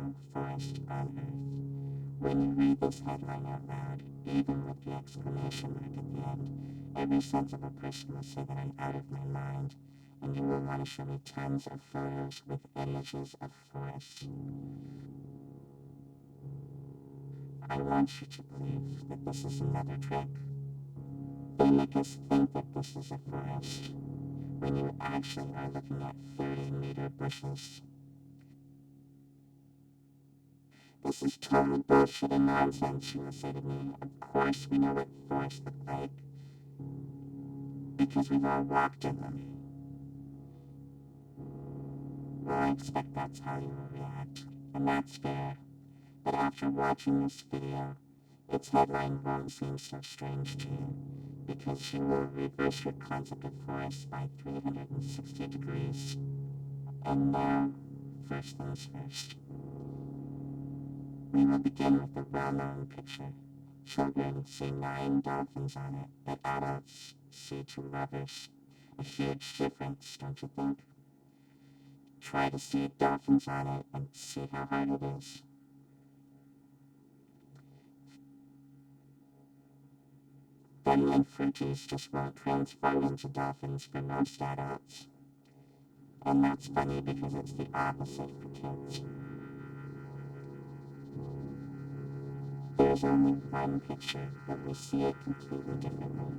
natural forest on Earth. When you read this headline out loud, even with the exclamation mark at the end, every sensible person will say that I'm out of my mind, and you will want to show me tons of photos with images of forests. I want you to believe that this is another trick. They make us think that this is a forest, when you actually are looking at 30-meter bushes. This is total bullshit and nonsense, you will say to me. Of course we know what forests look like, because we've all walked in them. Well, I expect that's how you will react, and that's fair. But after watching this video, its headline won't seem so strange to you, because you will reverse your concept of forests by 360 degrees. And now, first things first. We will begin with the well-known picture. Children see 9 dolphins on it, but adults see 2 lovers. A huge difference, don't you think? Try to see dolphins on it and see how hard it is. Bunny and fruities just won't transform into dolphins for most adults. And that's funny because it's the opposite for kids. There's only one picture, but we see it completely differently.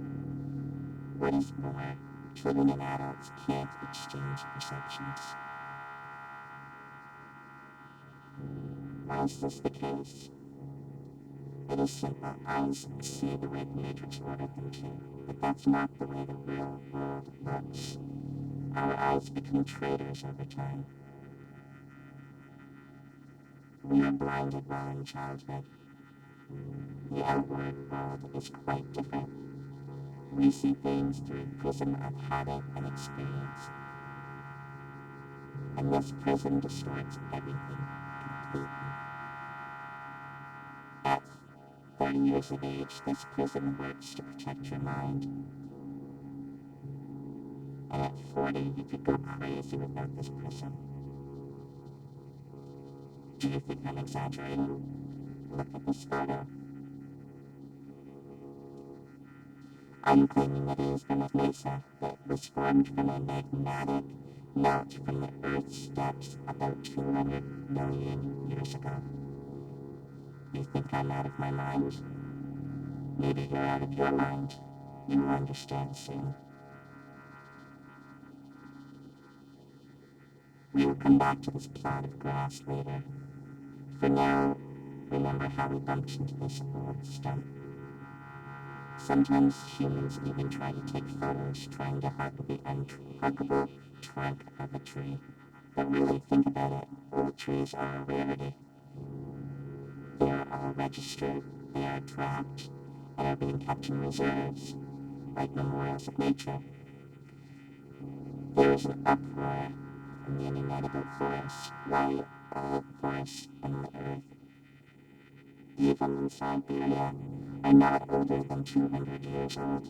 What is more, children and adults can't exchange perceptions. Why is this the case? It is simple. Eyes see the way the Matrix ordered them to, but that's not the way the real world works. Our eyes become traitors over time. We are blinded while in childhood. The outward world is quite different. We see things through a prism of habit and experience. And this prism distorts everything completely. At 30 years of age, this prism works to protect your mind. And at 40, you could go crazy without this prism. Do you think I'm exaggerating? Look at this photo. I'm claiming it is from a mesa that was formed from a magmatic melt from the Earth's depths about 200 million years ago. You think I'm out of my mind? Maybe you're out of your mind. You'll understand soon. We will come back to this plot of grass later. For now, remember how we bumped into this old stump. Sometimes humans even try to take photos trying to hug the unhuggable trunk of a tree. But really think about it, old trees are a rarity. They are all registered, they are trapped, and are being kept in reserves, like memorials of nature. There is an uproar in the inimitable forest, like all forests on the earth. Even in Siberia are not older than 200 years old.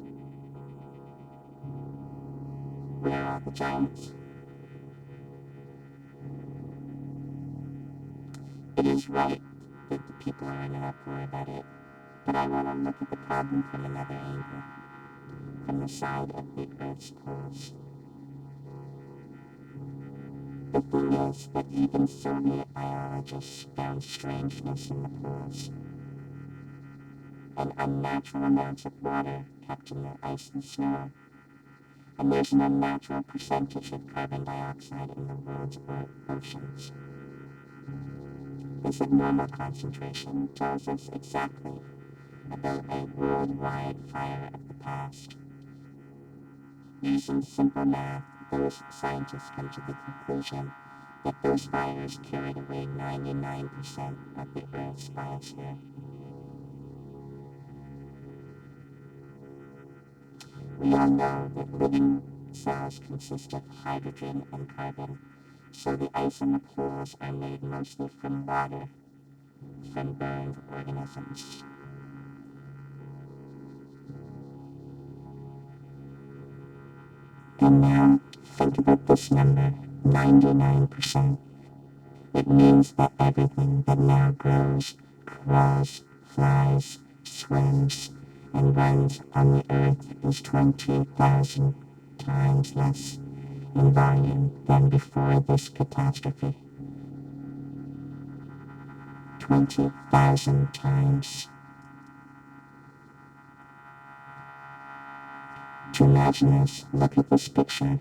Where are the giants? It is right that the people are in an uproar about it, but I want to look at the problem from another angle, from the side of the Earth's poles. The thing is that even Soviet biologists found strangeness in the poles, and unnatural amounts of water kept in the ice and snow, and there's an unnatural percentage of carbon dioxide in the world's oceans. This abnormal concentration tells us exactly about a worldwide fire of the past. Using simple math, those scientists come to the conclusion that those fires carried away 99% of the Earth's biosphere. We all know that living cells consist of hydrogen and carbon, so the ice and the poles are made mostly from water, from burned organisms. And now, think about this number, 99%. It means that everything that now grows, crawls, flies, swims, and runs on the earth is 20,000 times less in volume than before this catastrophe. 20,000 times. To imagine this, look at this picture.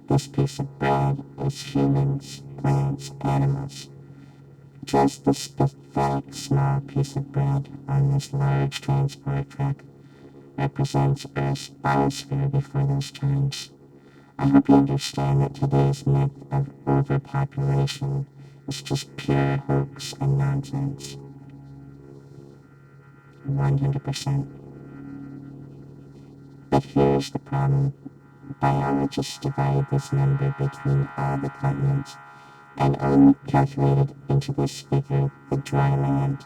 This piece of bread is humans, plants, animals. Just this pathetic small piece of bread on this large transport truck represents Earth's biosphere before those times. I hope you understand that today's myth of overpopulation is just pure hoax and nonsense. 100%. But here's the problem. Biologists divide this number between all the continents and only calculated into this figure the dry land,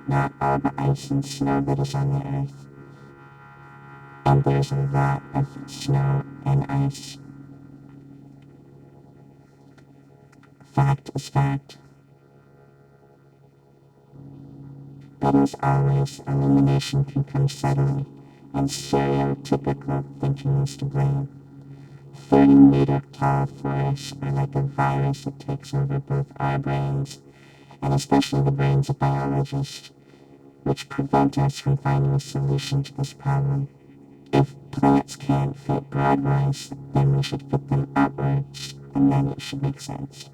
not all the ice and snow that is on the earth. And there's a lot of snow and ice. Fact is fact. But as always, elimination can come subtly, and stereotypical thinking is to blame. 30-meter tall forests are like a virus that takes over both our brains, and especially the brains of biologists, which prevent us from finding a solution to this problem. If plants can't fit broadwise, then we should fit them outwards, and then it should make sense.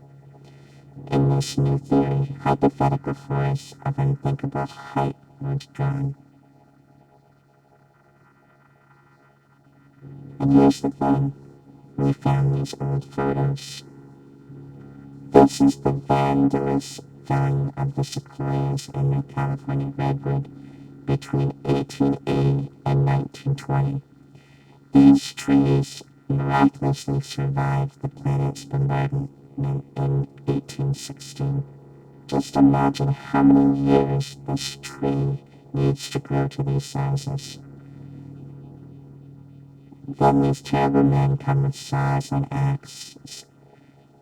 In this new theory, hypothetical forests of unthinkable height were drawn. And here's the thing, we found these old photos. This is the Vandalis felling of the sequoias in the California redwood between 1880 and 1920. These trees miraculously survived the planet's bombardment in 1816. Just imagine how many years this tree needs to grow to these sizes. Then these terrible men come with saws and axes.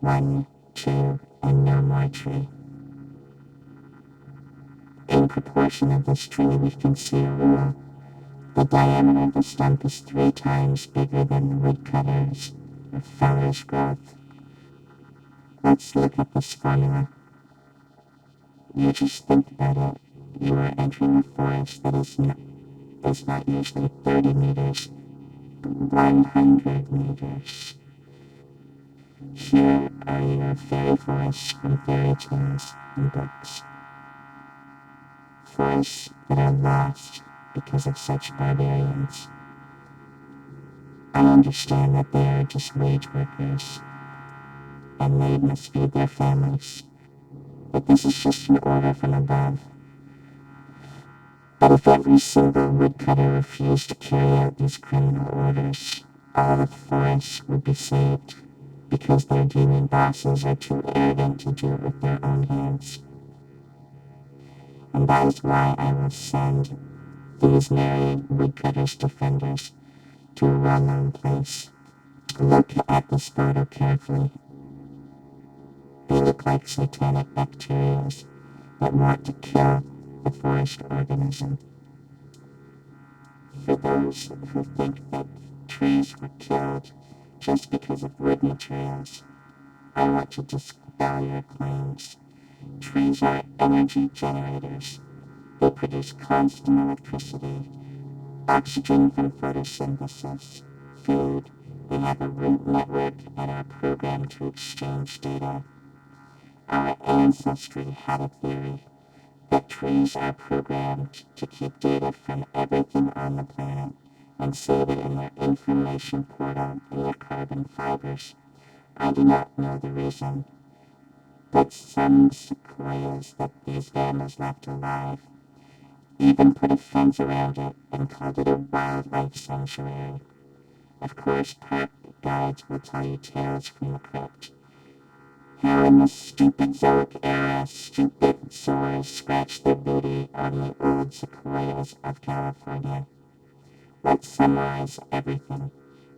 1, 2, and no more tree. In proportion of this tree, we can see a rule. The diameter of the stump is 3 times bigger than the woodcutter's or feller's growth. Let's look at this formula. You just think about it. You are entering a forest that is not usually 30 meters, but 100 meters. Here are your fairy forests from fairy tales and books. Forests that are lost because of such barbarians. I understand that they are just wage workers, and they must feed their families. But this is just an order from above. But if every single woodcutter refused to carry out these criminal orders, all the forests would be saved, because their demon bosses are too arrogant to do it with their own hands. And that is why I will send these merry woodcutters defenders to a well-known place. Look at this photo carefully. They look like satanic bacteria that want to kill the forest organism. For those who think that trees were killed just because of wood materials, I want to dispel your claims. Trees are energy generators. They produce constant electricity, oxygen from photosynthesis, food. They have a root network and are programmed to exchange data. Our ancestry had a theory that trees are programmed to keep data from everything on the planet and save it in their information portal in their carbon fibers. I do not know the reason, but some sequoias that these vandals left alive even put a fence around it and called it a wildlife sanctuary. Of course, park guides will tell you tales from the crypt. How in the stupid Zoic era, stupid soars scratched their booty on the old sequoias of California. Let's summarize everything.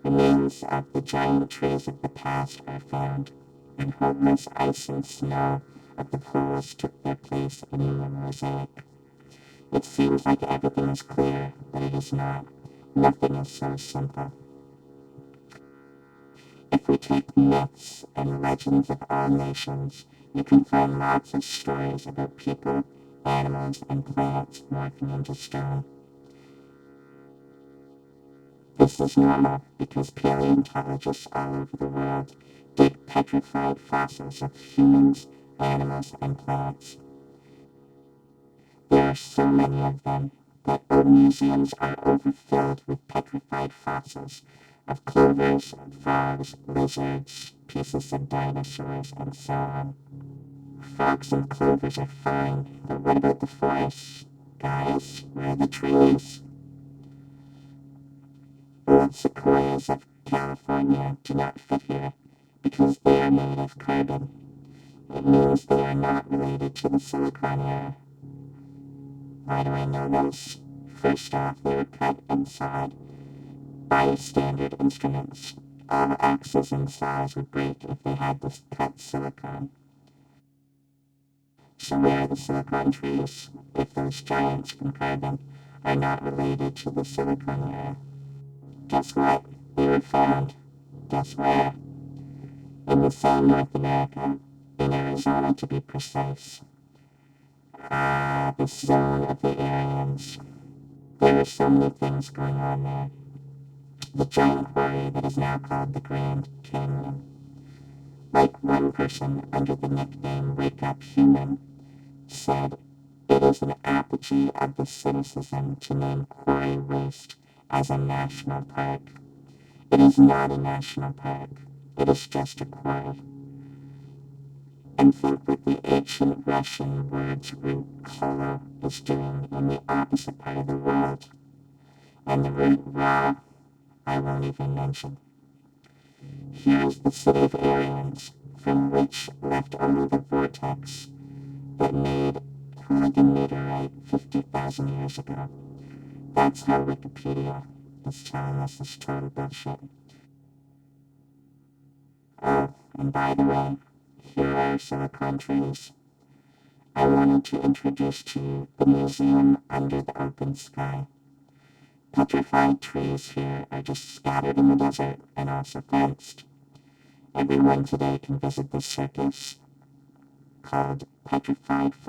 The names of the giant trees of the past are found. and hopeless ice and snow of the poles took their place in human mosaic. It seems like everything is clear, but it is not. Nothing is so simple. If we take myths and legends of all nations, you can find lots of stories about people, animals, and plants morphing into stone. This is normal because paleontologists all over the world dig petrified fossils of humans, animals, and plants. There are so many of them that old museums are overfilled with petrified fossils of clovers, frogs, lizards, pieces of dinosaurs, and so on. Frogs and clovers are fine, but what about the forests? Guys, where are the trees? Old sequoias of California do not fit here because they are made of carbon. It means they are not related to the Silicon era. Why do I know this? First off, they were cut and sawed by standard instruments. All axes and saws would break if they had this cut silicon. So where are the silicon trees if those giants from carbon are not related to the Silicon era? Guess what? They were found. Guess where? In the same North America, in Arizona to be precise. Ah, the zone of the Aryans. There were so many things going on there. The giant quarry that is now called the Grand Canyon. Like one person under the nickname Wake Up Human said, it is an apogee of the cynicism to name Quarry Waste as a national park. It is not a national park. It is just a quarry. And think what the ancient Russian words root kolo is doing in the opposite part of the world. And the root ra, I won't even mention. Here is the city of Aryans, from which left only the vortex that made Huygens meteorite 50,000 years ago. That's how Wikipedia is telling us this total bullshit. Oh, and by the way, here are silicon trees. I wanted to introduce to you the museum under the open sky. Petrified trees here are just scattered in the desert and also fenced. Everyone today can visit this circus called Petrified Forest.